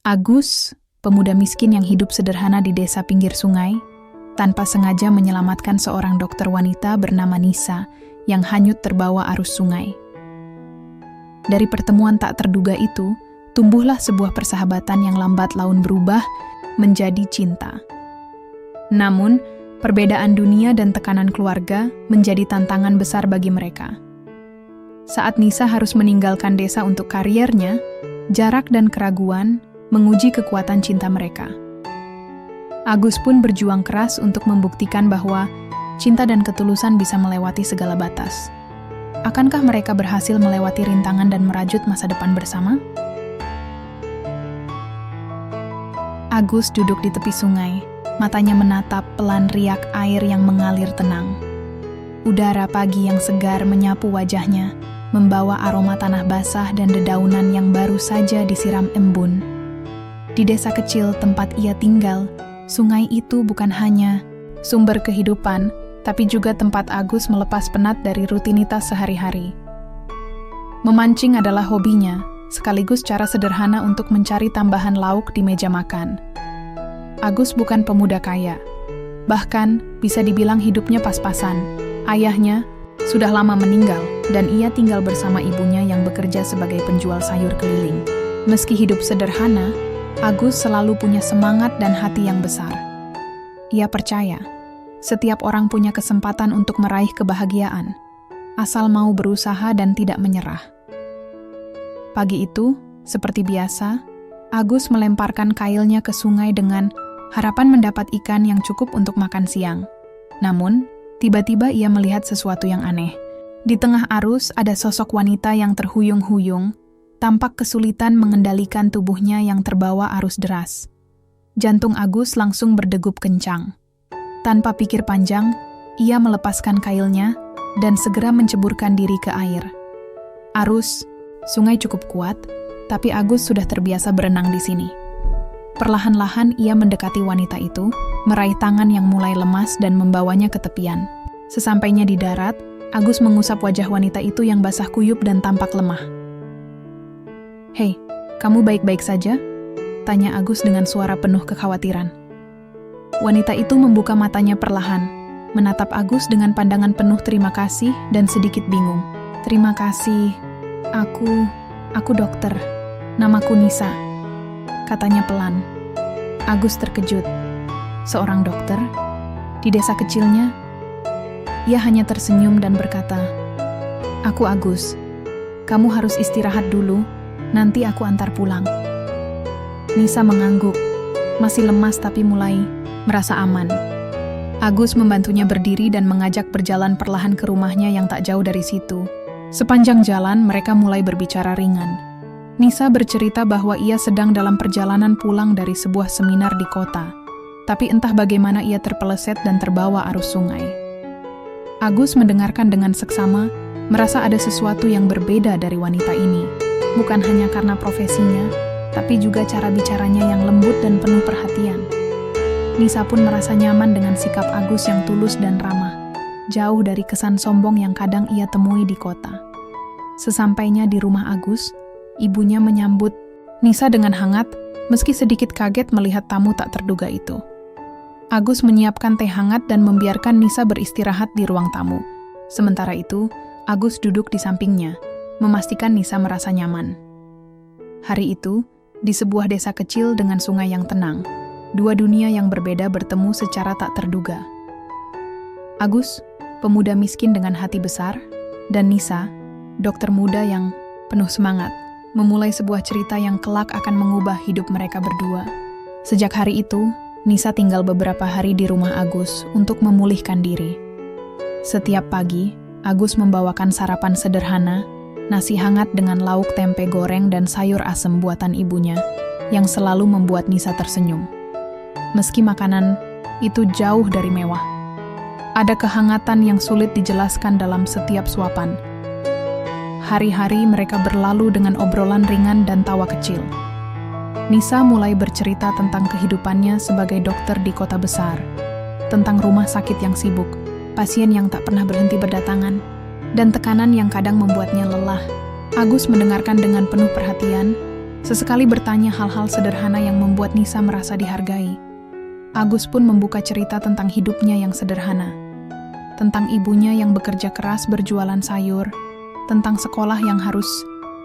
Agus, pemuda miskin yang hidup sederhana di desa pinggir sungai, tanpa sengaja menyelamatkan seorang dokter wanita bernama Nisa yang hanyut terbawa arus sungai. Dari pertemuan tak terduga itu, tumbuhlah sebuah persahabatan yang lambat laun berubah menjadi cinta. Namun, perbedaan dunia dan tekanan keluarga menjadi tantangan besar bagi mereka. Saat Nisa harus meninggalkan desa untuk kariernya, jarak dan keraguan menguji kekuatan cinta mereka. Agus pun berjuang keras untuk membuktikan bahwa cinta dan ketulusan bisa melewati segala batas. Akankah mereka berhasil melewati rintangan dan merajut masa depan bersama? Agus duduk di tepi sungai, matanya menatap pelan riak air yang mengalir tenang. Udara pagi yang segar menyapu wajahnya, membawa aroma tanah basah dan dedaunan yang baru saja disiram embun. Di desa kecil tempat ia tinggal, sungai itu bukan hanya sumber kehidupan, tapi juga tempat Agus melepas penat dari rutinitas sehari-hari. Memancing adalah hobinya, sekaligus cara sederhana untuk mencari tambahan lauk di meja makan. Agus bukan pemuda kaya, bahkan bisa dibilang hidupnya pas-pasan. Ayahnya sudah lama meninggal dan ia tinggal bersama ibunya yang bekerja sebagai penjual sayur keliling. Meski hidup sederhana, Agus selalu punya semangat dan hati yang besar. Ia percaya, setiap orang punya kesempatan untuk meraih kebahagiaan, asal mau berusaha dan tidak menyerah. Pagi itu, seperti biasa, Agus melemparkan kailnya ke sungai dengan harapan mendapat ikan yang cukup untuk makan siang. Namun, tiba-tiba ia melihat sesuatu yang aneh. Di tengah arus ada sosok wanita yang terhuyung-huyung, tampak kesulitan mengendalikan tubuhnya yang terbawa arus deras. Jantung Agus langsung berdegup kencang. Tanpa pikir panjang, ia melepaskan kailnya dan segera menceburkan diri ke air. Arus sungai cukup kuat, tapi Agus sudah terbiasa berenang di sini. Perlahan-lahan ia mendekati wanita itu, meraih tangan yang mulai lemas dan membawanya ke tepian. Sesampainya di darat, Agus mengusap wajah wanita itu yang basah kuyup dan tampak lemah. "Hei, kamu baik-baik saja?" tanya Agus dengan suara penuh kekhawatiran. Wanita itu membuka matanya perlahan, menatap Agus dengan pandangan penuh terima kasih dan sedikit bingung. "Terima kasih, aku dokter. Namaku Nisa," katanya pelan. Agus terkejut. Seorang dokter? Di desa kecilnya? Ia hanya tersenyum dan berkata, "Aku Agus. Kamu harus istirahat dulu, nanti aku antar pulang." Nisa mengangguk, masih lemas tapi mulai merasa aman. Agus membantunya berdiri dan mengajak berjalan perlahan ke rumahnya yang tak jauh dari situ. Sepanjang jalan mereka mulai berbicara ringan. Nisa bercerita bahwa ia sedang dalam perjalanan pulang dari sebuah seminar di kota, tapi entah bagaimana ia terpeleset dan terbawa arus sungai. Agus mendengarkan dengan seksama, merasa ada sesuatu yang berbeda dari wanita ini, bukan hanya karena profesinya, tapi juga cara bicaranya yang lembut dan penuh perhatian. Nisa pun merasa nyaman dengan sikap Agus yang tulus dan ramah, jauh dari kesan sombong yang kadang ia temui di kota. Sesampainya di rumah Agus, ibunya menyambut Nisa dengan hangat, meski sedikit kaget melihat tamu tak terduga itu. Agus menyiapkan teh hangat dan membiarkan Nisa beristirahat di ruang tamu. Sementara itu, Agus duduk di sampingnya, memastikan Nisa merasa nyaman. Hari itu, di sebuah desa kecil dengan sungai yang tenang, dua dunia yang berbeda bertemu secara tak terduga. Agus, pemuda miskin dengan hati besar, dan Nisa, dokter muda yang penuh semangat, memulai sebuah cerita yang kelak akan mengubah hidup mereka berdua. Sejak hari itu, Nisa tinggal beberapa hari di rumah Agus untuk memulihkan diri. Setiap pagi, Agus membawakan sarapan sederhana, nasi hangat dengan lauk tempe goreng dan sayur asem buatan ibunya, yang selalu membuat Nisa tersenyum. Meski makanan itu jauh dari mewah, ada kehangatan yang sulit dijelaskan dalam setiap suapan. Hari-hari mereka berlalu dengan obrolan ringan dan tawa kecil. Nisa mulai bercerita tentang kehidupannya sebagai dokter di kota besar, tentang rumah sakit yang sibuk, pasien yang tak pernah berhenti berdatangan, dan tekanan yang kadang membuatnya lelah. Agus mendengarkan dengan penuh perhatian, Sesekali bertanya hal-hal sederhana yang membuat Nisa merasa dihargai. Agus pun membuka cerita tentang hidupnya yang sederhana. Tentang ibunya yang bekerja keras berjualan sayur, tentang sekolah yang harus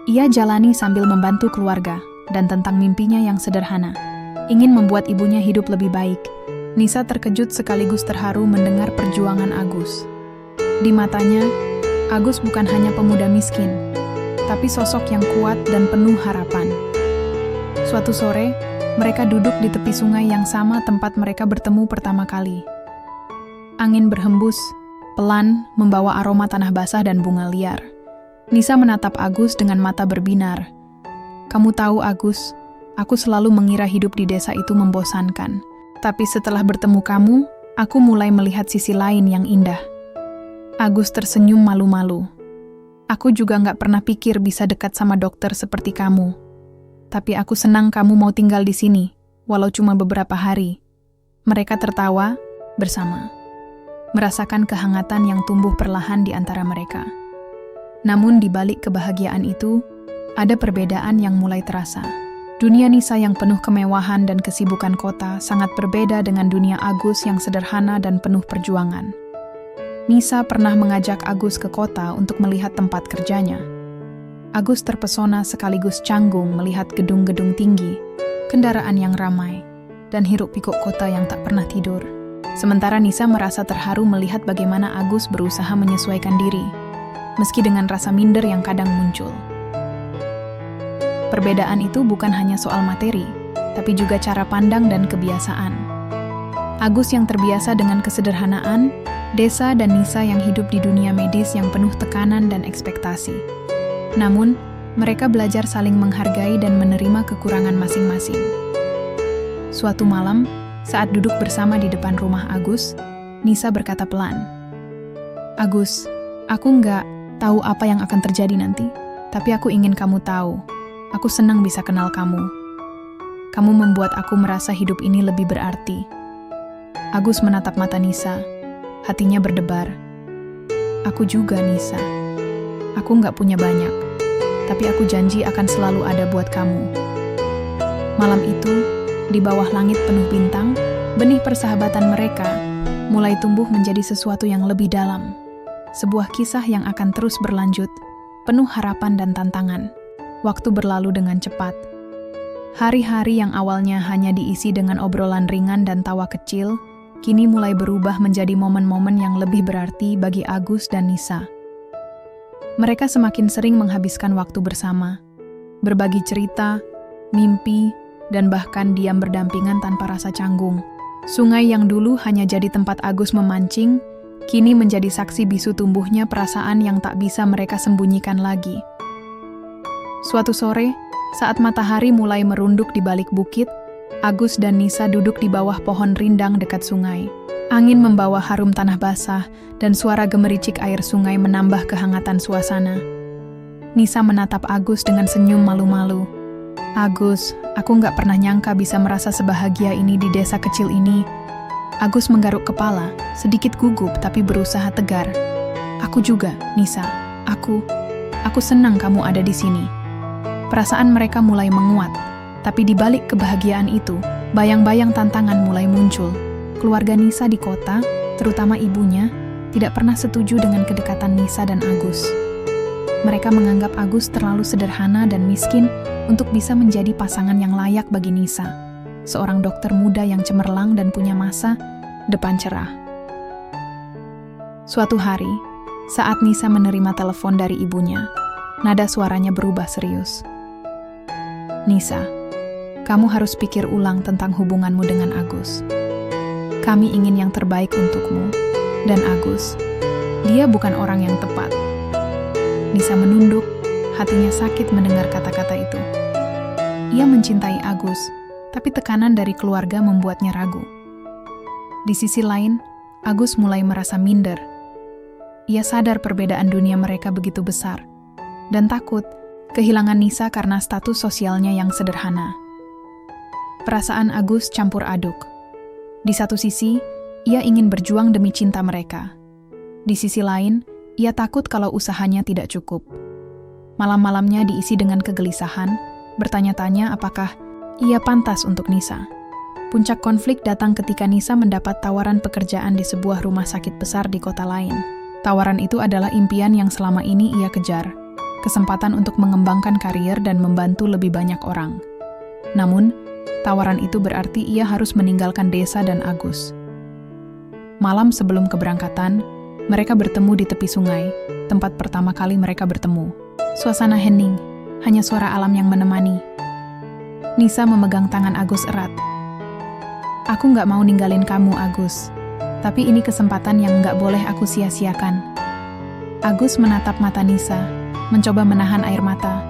ia jalani sambil membantu keluarga, dan tentang mimpinya yang sederhana, ingin membuat ibunya hidup lebih baik. Nisa terkejut sekaligus terharu mendengar perjuangan Agus. Di matanya, Agus bukan hanya pemuda miskin, tapi sosok yang kuat dan penuh harapan. Suatu sore, mereka duduk di tepi sungai yang sama tempat mereka bertemu pertama kali. Angin berhembus, pelan membawa aroma tanah basah dan bunga liar. Nisa menatap Agus dengan mata berbinar. "Kamu tahu, Agus, aku selalu mengira hidup di desa itu membosankan. Tapi setelah bertemu kamu, aku mulai melihat sisi lain yang indah." Agus tersenyum malu-malu. "Aku juga gak pernah pikir bisa dekat sama dokter seperti kamu. Tapi aku senang kamu mau tinggal di sini, walau cuma beberapa hari." Mereka tertawa bersama, merasakan kehangatan yang tumbuh perlahan di antara mereka. Namun di balik kebahagiaan itu, ada perbedaan yang mulai terasa. Dunia Nisa yang penuh kemewahan dan kesibukan kota sangat berbeda dengan dunia Agus yang sederhana dan penuh perjuangan. Nisa pernah mengajak Agus ke kota untuk melihat tempat kerjanya. Agus terpesona sekaligus canggung melihat gedung-gedung tinggi, kendaraan yang ramai, dan hiruk-pikuk kota yang tak pernah tidur. Sementara Nisa merasa terharu melihat bagaimana Agus berusaha menyesuaikan diri, meski dengan rasa minder yang kadang muncul. Perbedaan itu bukan hanya soal materi, tapi juga cara pandang dan kebiasaan. Agus yang terbiasa dengan kesederhanaan, desa, dan Nisa yang hidup di dunia medis yang penuh tekanan dan ekspektasi. Namun, mereka belajar saling menghargai dan menerima kekurangan masing-masing. Suatu malam, saat duduk bersama di depan rumah Agus, Nisa berkata pelan, "Agus, aku nggak tahu apa yang akan terjadi nanti, tapi aku ingin kamu tahu. Aku senang bisa kenal kamu. Kamu membuat aku merasa hidup ini lebih berarti." Agus menatap mata Nisa, hatinya berdebar. "Aku juga, Nisa. Aku nggak punya banyak, tapi aku janji akan selalu ada buat kamu." Malam itu, di bawah langit penuh bintang, benih persahabatan mereka mulai tumbuh menjadi sesuatu yang lebih dalam. Sebuah kisah yang akan terus berlanjut, penuh harapan dan tantangan. Waktu berlalu dengan cepat. Hari-hari yang awalnya hanya diisi dengan obrolan ringan dan tawa kecil, kini mulai berubah menjadi momen-momen yang lebih berarti bagi Agus dan Nisa. Mereka semakin sering menghabiskan waktu bersama, berbagi cerita, mimpi, dan bahkan diam berdampingan tanpa rasa canggung. Sungai yang dulu hanya jadi tempat Agus memancing, kini menjadi saksi bisu tumbuhnya perasaan yang tak bisa mereka sembunyikan lagi. Suatu sore, saat matahari mulai merunduk di balik bukit, Agus dan Nisa duduk di bawah pohon rindang dekat sungai. Angin membawa harum tanah basah, dan suara gemericik air sungai menambah kehangatan suasana. Nisa menatap Agus dengan senyum malu-malu. "Agus, aku nggak pernah nyangka bisa merasa sebahagia ini di desa kecil ini." Agus menggaruk kepala, sedikit gugup tapi berusaha tegar. "Aku juga, Nisa. Aku senang kamu ada di sini." Perasaan mereka mulai menguat, tapi di balik kebahagiaan itu, bayang-bayang tantangan mulai muncul. Keluarga Nisa di kota, terutama ibunya, tidak pernah setuju dengan kedekatan Nisa dan Agus. Mereka menganggap Agus terlalu sederhana dan miskin untuk bisa menjadi pasangan yang layak bagi Nisa, seorang dokter muda yang cemerlang dan punya masa depan cerah. Suatu hari, saat Nisa menerima telepon dari ibunya, nada suaranya berubah serius. "Nisa, kamu harus pikir ulang tentang hubunganmu dengan Agus. Kami ingin yang terbaik untukmu. Dan Agus, dia bukan orang yang tepat." Nisa menunduk, hatinya sakit mendengar kata-kata itu. Ia mencintai Agus, tapi tekanan dari keluarga membuatnya ragu. Di sisi lain, Agus mulai merasa minder. Ia sadar perbedaan dunia mereka begitu besar, dan takut kehilangan Nisa karena status sosialnya yang sederhana. Perasaan Agus campur aduk. Di satu sisi, ia ingin berjuang demi cinta mereka. Di sisi lain, ia takut kalau usahanya tidak cukup. Malam-malamnya diisi dengan kegelisahan, bertanya-tanya apakah ia pantas untuk Nisa. Puncak konflik datang ketika Nisa mendapat tawaran pekerjaan di sebuah rumah sakit besar di kota lain. Tawaran itu adalah impian yang selama ini ia kejar, kesempatan untuk mengembangkan karier dan membantu lebih banyak orang. Namun, tawaran itu berarti ia harus meninggalkan desa dan Agus. Malam sebelum keberangkatan, mereka bertemu di tepi sungai, tempat pertama kali mereka bertemu. Suasana hening, hanya suara alam yang menemani. Nisa memegang tangan Agus erat. "Aku nggak mau ninggalin kamu, Agus. Tapi ini kesempatan yang nggak boleh aku sia-siakan." Agus menatap mata Nisa, mencoba menahan air mata.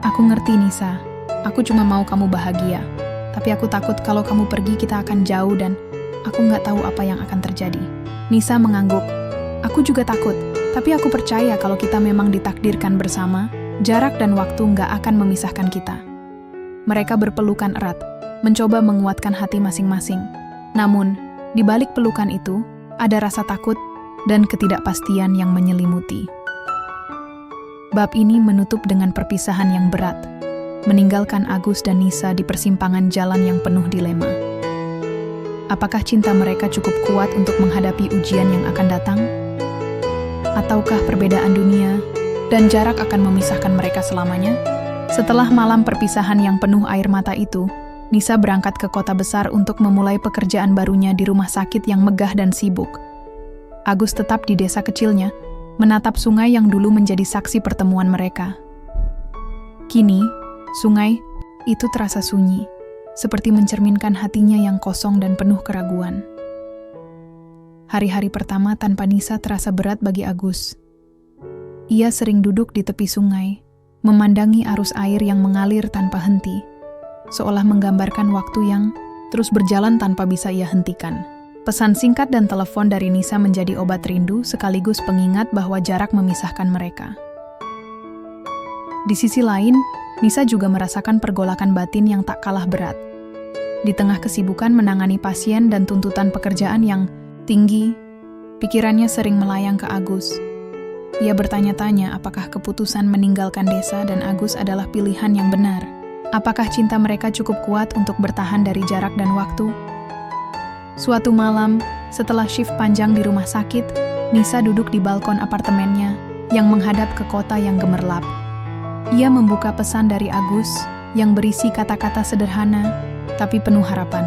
"Aku ngerti, Nisa. Aku cuma mau kamu bahagia. Tapi aku takut kalau kamu pergi kita akan jauh dan aku nggak tahu apa yang akan terjadi." Nisa mengangguk. "Aku juga takut. Tapi aku percaya kalau kita memang ditakdirkan bersama, jarak dan waktu nggak akan memisahkan kita." Mereka berpelukan erat, mencoba menguatkan hati masing-masing. Namun, di balik pelukan itu, ada rasa takut dan ketidakpastian yang menyelimuti. Bab ini menutup dengan perpisahan yang berat, meninggalkan Agus dan Nisa di persimpangan jalan yang penuh dilema. Apakah cinta mereka cukup kuat untuk menghadapi ujian yang akan datang? Ataukah perbedaan dunia dan jarak akan memisahkan mereka selamanya? Setelah malam perpisahan yang penuh air mata itu, Nisa berangkat ke kota besar untuk memulai pekerjaan barunya di rumah sakit yang megah dan sibuk. Agus tetap di desa kecilnya, menatap sungai yang dulu menjadi saksi pertemuan mereka. Kini, sungai itu terasa sunyi, seperti mencerminkan hatinya yang kosong dan penuh keraguan. Hari-hari pertama tanpa Nisa terasa berat bagi Agus. Ia sering duduk di tepi sungai, memandangi arus air yang mengalir tanpa henti, seolah menggambarkan waktu yang terus berjalan tanpa bisa ia hentikan. Pesan singkat dan telepon dari Nisa menjadi obat rindu sekaligus pengingat bahwa jarak memisahkan mereka. Di sisi lain, Nisa juga merasakan pergolakan batin yang tak kalah berat. Di tengah kesibukan menangani pasien dan tuntutan pekerjaan yang tinggi, pikirannya sering melayang ke Agus. Ia bertanya-tanya apakah keputusan meninggalkan desa dan Agus adalah pilihan yang benar. Apakah cinta mereka cukup kuat untuk bertahan dari jarak dan waktu? Suatu malam, setelah shift panjang di rumah sakit, Nisa duduk di balkon apartemennya yang menghadap ke kota yang gemerlap. Ia membuka pesan dari Agus yang berisi kata-kata sederhana tapi penuh harapan.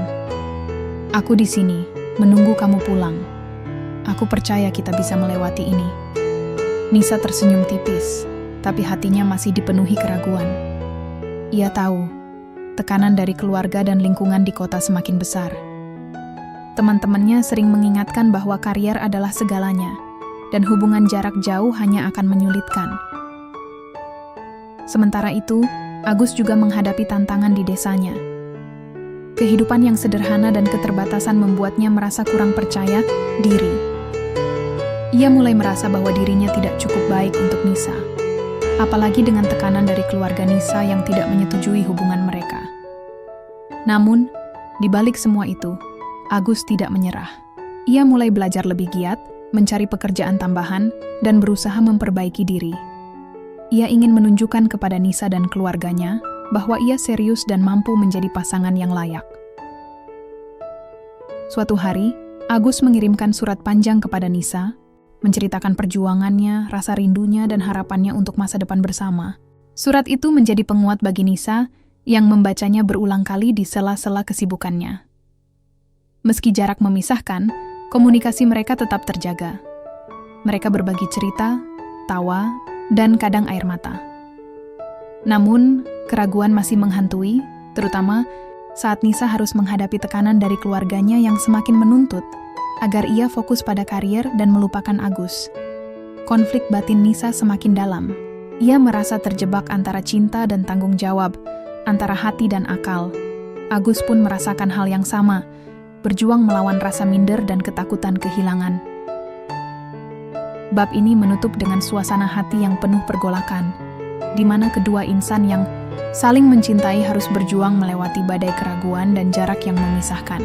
"Aku di sini, menunggu kamu pulang. Aku percaya kita bisa melewati ini." Nisa tersenyum tipis, tapi hatinya masih dipenuhi keraguan. Ia tahu, tekanan dari keluarga dan lingkungan di kota semakin besar. Teman-temannya sering mengingatkan bahwa karier adalah segalanya, dan hubungan jarak jauh hanya akan menyulitkan. Sementara itu, Agus juga menghadapi tantangan di desanya. Kehidupan yang sederhana dan keterbatasan membuatnya merasa kurang percaya diri. Ia mulai merasa bahwa dirinya tidak cukup baik untuk Nisa, apalagi dengan tekanan dari keluarga Nisa yang tidak menyetujui hubungan mereka. Namun, di balik semua itu, Agus tidak menyerah. Ia mulai belajar lebih giat, mencari pekerjaan tambahan, dan berusaha memperbaiki diri. Ia ingin menunjukkan kepada Nisa dan keluarganya bahwa ia serius dan mampu menjadi pasangan yang layak. Suatu hari, Agus mengirimkan surat panjang kepada Nisa, menceritakan perjuangannya, rasa rindunya, dan harapannya untuk masa depan bersama. Surat itu menjadi penguat bagi Nisa yang membacanya berulang kali di sela-sela kesibukannya. Meski jarak memisahkan, komunikasi mereka tetap terjaga. Mereka berbagi cerita, tawa, dan kadang air mata. Namun, keraguan masih menghantui, terutama saat Nisa harus menghadapi tekanan dari keluarganya yang semakin menuntut agar ia fokus pada karier dan melupakan Agus. Konflik batin Nisa semakin dalam. Ia merasa terjebak antara cinta dan tanggung jawab, antara hati dan akal. Agus pun merasakan hal yang sama, berjuang melawan rasa minder dan ketakutan kehilangan. Bab ini menutup dengan suasana hati yang penuh pergolakan, di mana kedua insan yang saling mencintai harus berjuang melewati badai keraguan dan jarak yang memisahkan.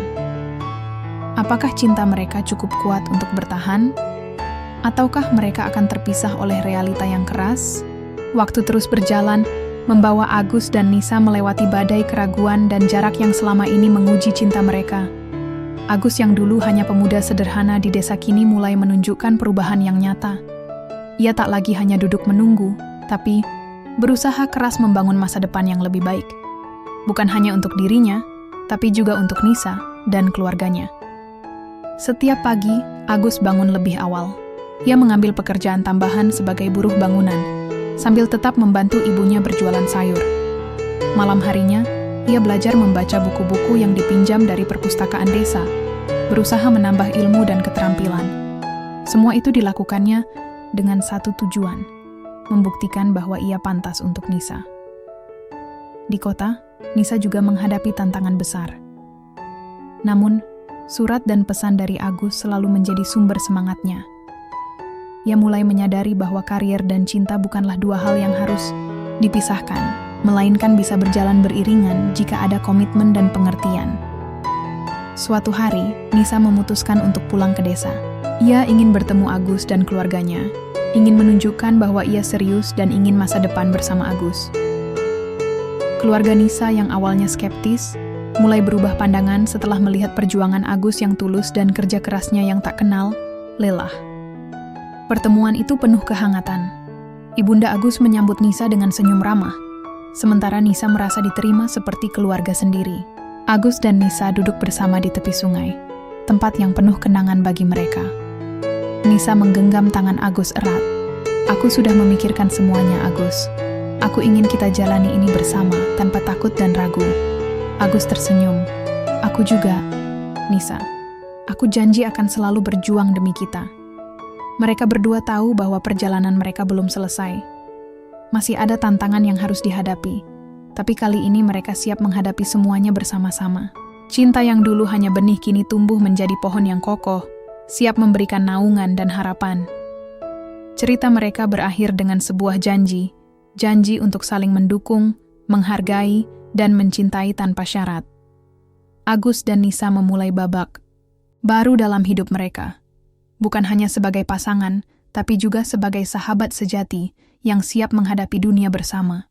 Apakah cinta mereka cukup kuat untuk bertahan? Ataukah mereka akan terpisah oleh realita yang keras? Waktu terus berjalan, membawa Agus dan Nisa melewati badai keraguan dan jarak yang selama ini menguji cinta mereka. Agus yang dulu hanya pemuda sederhana di desa kini mulai menunjukkan perubahan yang nyata. Ia tak lagi hanya duduk menunggu, tapi berusaha keras membangun masa depan yang lebih baik. Bukan hanya untuk dirinya, tapi juga untuk Nisa dan keluarganya. Setiap pagi, Agus bangun lebih awal. Ia mengambil pekerjaan tambahan sebagai buruh bangunan, sambil tetap membantu ibunya berjualan sayur. Malam harinya, ia belajar membaca buku-buku yang dipinjam dari perpustakaan desa, berusaha menambah ilmu dan keterampilan. Semua itu dilakukannya dengan satu tujuan, membuktikan bahwa ia pantas untuk Nisa. Di kota, Nisa juga menghadapi tantangan besar. Namun, surat dan pesan dari Agus selalu menjadi sumber semangatnya. Ia mulai menyadari bahwa karier dan cinta bukanlah dua hal yang harus dipisahkan, melainkan bisa berjalan beriringan jika ada komitmen dan pengertian. Suatu hari, Nisa memutuskan untuk pulang ke desa. Ia ingin bertemu Agus dan keluarganya, ingin menunjukkan bahwa ia serius dan ingin masa depan bersama Agus. Keluarga Nisa yang awalnya skeptis, mulai berubah pandangan setelah melihat perjuangan Agus yang tulus dan kerja kerasnya yang tak kenal lelah. Pertemuan itu penuh kehangatan. Ibunda Agus menyambut Nisa dengan senyum ramah, sementara Nisa merasa diterima seperti keluarga sendiri. Agus dan Nisa duduk bersama di tepi sungai, tempat yang penuh kenangan bagi mereka. Nisa menggenggam tangan Agus erat. "Aku sudah memikirkan semuanya, Agus. Aku ingin kita jalani ini bersama, tanpa takut dan ragu." Agus tersenyum. "Aku juga, Nisa. Aku janji akan selalu berjuang demi kita." Mereka berdua tahu bahwa perjalanan mereka belum selesai. Masih ada tantangan yang harus dihadapi, tapi kali ini mereka siap menghadapi semuanya bersama-sama. Cinta yang dulu hanya benih kini tumbuh menjadi pohon yang kokoh, siap memberikan naungan dan harapan. Cerita mereka berakhir dengan sebuah janji untuk saling mendukung, menghargai, dan mencintai tanpa syarat. Agus dan Nisa memulai babak baru dalam hidup mereka. Bukan hanya sebagai pasangan, tapi juga sebagai sahabat sejati yang siap menghadapi dunia bersama.